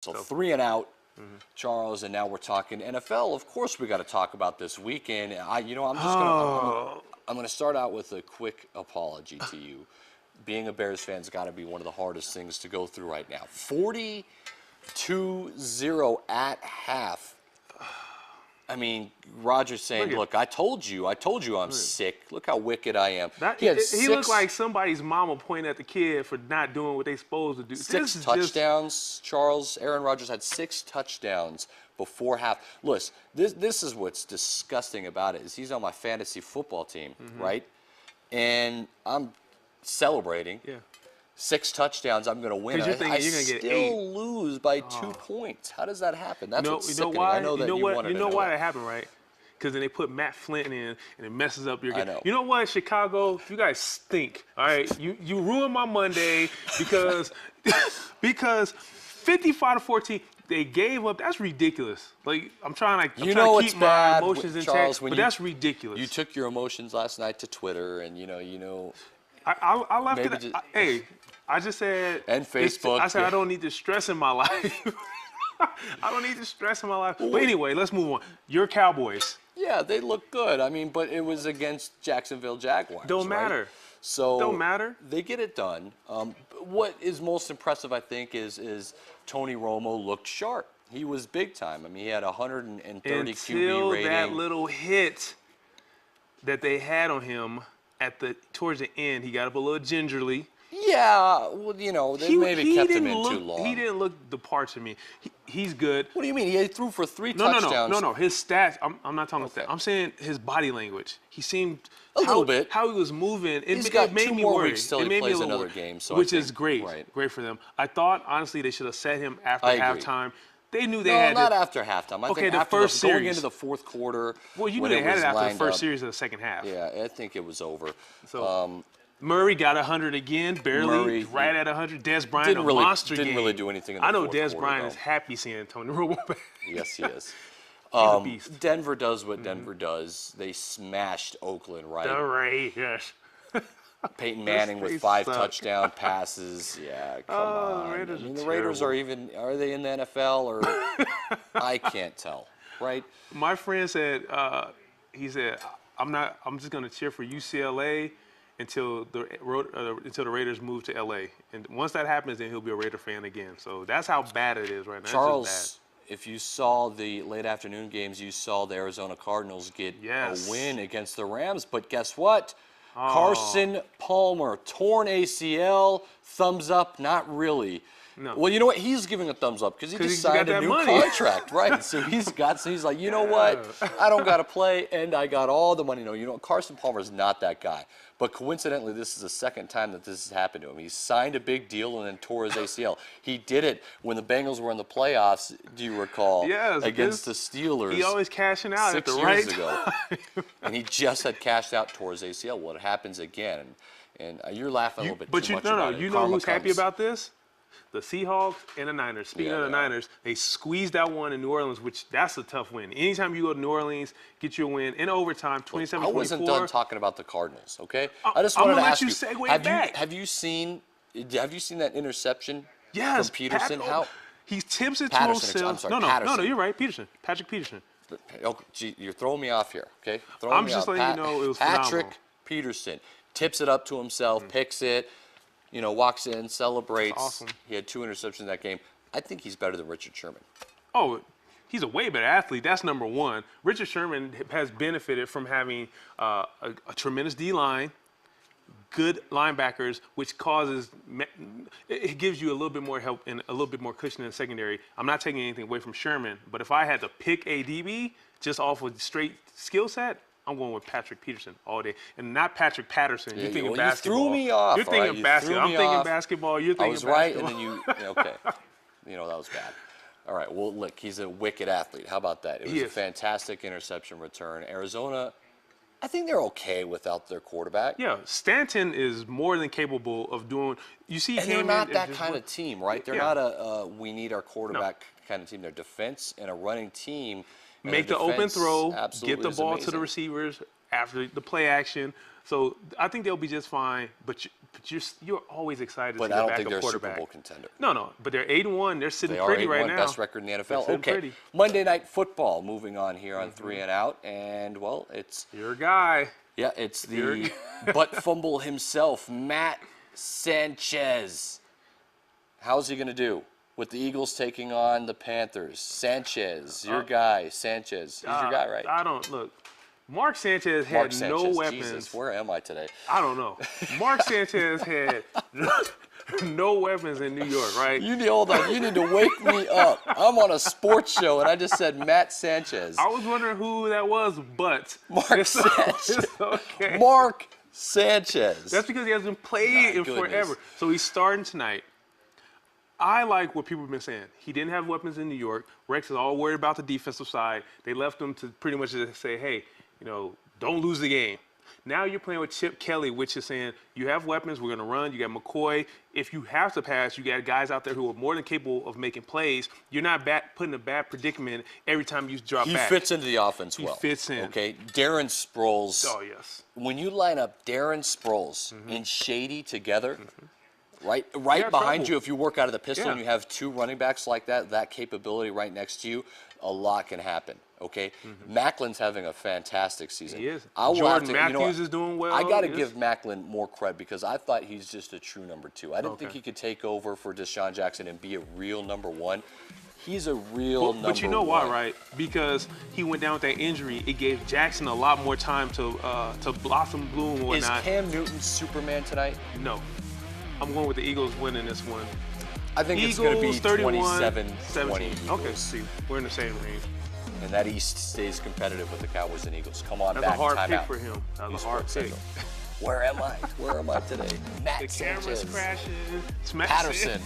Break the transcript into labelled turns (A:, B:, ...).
A: So 3 and out, Charles, and now we're talking NFL. Of course, we got to talk about this weekend. I'm going to start out with a quick apology to you. Being a Bears fan's got to be one of the hardest things to go through right now. 42-0 at half. I mean, Rodgers saying, "Look, I told you I'm sick. Look how wicked I am."
B: He looked like somebody's mama pointing at the kid for not doing what they supposed to do.
A: 6 touchdowns, Charles. Aaron Rodgers had 6 touchdowns before half. Listen, this is what's disgusting about it is he's on my fantasy football team, right? And I'm celebrating. Yeah. 6 touchdowns, I'm going to win.
B: You're thinking you're going to get 8.
A: Lose by 2 points. How does that happen? That's what's sickening.
B: Why?
A: I know that you wanted to know
B: why that happened, right? Because then they put Matt Flint in, and it messes up your game.
A: I know.
B: You know what, Chicago? You guys stink. All right, you ruined my Monday because 55-14. They gave up. That's ridiculous. Like I'm trying to keep my emotions in check, but that's ridiculous.
A: You took your emotions last night to Twitter, and you know.
B: I left it. I just said.
A: And Facebook.
B: I said I don't need the stress in my life. I don't need the stress in my life. But anyway, let's move on. Your Cowboys.
A: Yeah, they look good. I mean, but it was against Jacksonville Jaguars.
B: Don't matter.
A: Right? So
B: don't matter.
A: They get it done. What is most impressive, I think, is Tony Romo looked sharp. He was big time. I mean, he had 130 QB rating.
B: That little hit that they had on him towards the end, he got up a little gingerly.
A: Yeah, well, they maybe kept him in too long.
B: He didn't look the part to me. He's good.
A: What do you mean? He threw for 3 touchdowns.
B: No. His stats. I'm not talking about that. I'm saying his body language. He seemed
A: a little bit
B: how he was moving.
A: He's got
B: made
A: 2
B: me
A: more
B: worried.
A: weeks till he plays another game, so
B: which is great.
A: Right.
B: Great for them. I thought honestly they should have set him after halftime. They knew they had
A: not after halftime. I think
B: the
A: after
B: first series.
A: Going into the fourth quarter.
B: Well, you knew they had it after the first series of the second half.
A: Yeah, I think it was over.
B: So Murray got 100 again, barely, right at 100. Des Bryant, monster game.
A: Didn't really do anything in the
B: I know
A: fourth
B: Des
A: quarter,
B: Bryant is happy seeing Tony Romo back.
A: Yes, he is.
B: He's a beast.
A: Denver does what Denver does. They smashed Oakland, right?
B: The Raiders.
A: Peyton Manning with 5 touchdown passes. Yeah, come on. The Raiders are they in the NFL or I can't tell, right?
B: My friend said, he said, I'm just going to cheer for UCLA until the Raiders move to LA. And once that happens, then he'll be a Raider fan again. So that's how bad it is right now.
A: Charles, if you saw the late afternoon games, you saw the Arizona Cardinals get a win against the Rams. But guess what? Carson Palmer, torn ACL, thumbs up, not really. No. Well, you know what? He's giving a thumbs up because he just signed a new contract, right? So he's like, you know what? I don't got to play, and I got all the money. No, Carson Palmer's not that guy. But coincidentally, this is the second time that this has happened to him. He signed a big deal and then tore his ACL. He did it when the Bengals were in the playoffs, do you recall?
B: Yes.
A: Against the Steelers.
B: He always cashing out at the
A: 6
B: right
A: years ago. And he just had cashed out, tore his ACL. Well, it happens again. And you're laughing a little bit too much about it.
B: You know who's happy about this? The Seahawks and the Niners. Speaking of the Niners, they squeezed that one in New Orleans, that's a tough win. Anytime you go to New Orleans, get your win in overtime, 27-24.
A: I wasn't done talking about the Cardinals, okay? I just wanted to ask you, have you seen that interception from Peterson?
B: He tips it to himself.
A: Patterson.
B: No, you're right, Peterson. Patrick Peterson.
A: Okay, gee, you're throwing me off here, okay?
B: I'm just letting you know it was
A: Patrick
B: phenomenal.
A: Peterson tips it up to himself, picks it. Walks in, celebrates.
B: That's awesome.
A: He had 2 interceptions in that game. I think he's better than Richard Sherman.
B: Oh, he's a way better athlete. That's number one. Richard Sherman has benefited from having a tremendous D-line, good linebackers, which it gives you a little bit more help and a little bit more cushion in the secondary. I'm not taking anything away from Sherman, but if I had to pick a DB just off of straight skill set, I'm going with Patrick Peterson all day, and not Patrick Patterson. You're thinking basketball.
A: You threw me off.
B: You're thinking basketball. I'm thinking basketball. You're thinking basketball.
A: I was right, and then okay. That was bad. All right. Well, look, he's a wicked athlete. How about that? It was a fantastic interception return. Arizona, I think they're okay without their quarterback.
B: Yeah, Stanton is more than capable of doing. You see,
A: they're not that kind of team, right? They're not a we need our quarterback kind of team. They're defense and a running team.
B: Make the open throw, get the ball to the receivers, after the play action. So I think they'll be just fine. But you're always excited to
A: But
B: see
A: I
B: the
A: don't
B: backup
A: think they're a Super
B: quarterback.
A: Bowl contender.
B: No. But they're 8-1. They're sitting
A: They are
B: pretty
A: 8-1,
B: right now.
A: best record in the NFL.
B: sitting
A: Okay,
B: pretty.
A: Monday Night Football. Moving on here on 3 and Out, and well, it's
B: Your guy.
A: yeah, it's the butt fumble himself, Matt Sanchez. How's he going to do with the Eagles taking on the Panthers? Sanchez, your guy, Sanchez. He's your guy, right?
B: I don't look. Mark Sanchez had
A: Mark Sanchez.
B: no weapons.
A: Jesus, where am I today?
B: I don't know. Mark Sanchez had no weapons in New York, right?
A: You need, hold on. You need to wake me up. I'm on a sports show, and I just said Matt Sanchez.
B: I was wondering who that was, but
A: Mark Sanchez.
B: it's okay.
A: Mark Sanchez.
B: That's because he hasn't played in
A: goodness.
B: forever. So he's starting tonight. I like what people have been saying. He didn't have weapons in New York. Rex is all worried about the defensive side. They left him to pretty much just say, hey, don't lose the game. Now you're playing with Chip Kelly, which is saying you have weapons, we're going to run. You got McCoy. If you have to pass, you got guys out there who are more than capable of making plays. You're not put in a bad predicament every time you drop back.
A: He fits into the offense well.
B: He fits in.
A: Okay, Darren Sproles.
B: Oh, yes.
A: When you line up Darren Sproles and Shady together, right
B: have
A: behind
B: trouble.
A: you, if you work out of the pistol
B: Yeah.
A: and you have two running backs like that capability right next to you, a lot can happen. Okay, Macklin's having a fantastic season.
B: He is.
A: I will
B: Jordan
A: have to,
B: Matthews is doing well.
A: I got to
B: He is.
A: give Macklin more credit because I thought he's just a true number 2. I didn't think
B: Okay.
A: he could take over for Deshaun Jackson and be a real number 1. He's a real number 1.
B: But you know why, right? Because he went down with that injury. It gave Jackson a lot more time to blossom, bloom, and
A: Is
B: whatnot.
A: Cam Newton Superman tonight?
B: No. I'm going with the Eagles winning this one.
A: I think
B: Eagles,
A: it's going to be
B: 31,
A: 27-20
B: 17.
A: Eagles.
B: Okay, see, we're in the same range.
A: And that East stays competitive with the Cowboys and Eagles. Come on
B: That's
A: back,
B: a hard
A: time
B: pick
A: out.
B: for him. That was a
A: uSports
B: hard pick.
A: Central. Where am I? Where am I today? Matt
B: The camera's
A: Sanchez.
B: crashing. Smash
A: Patterson.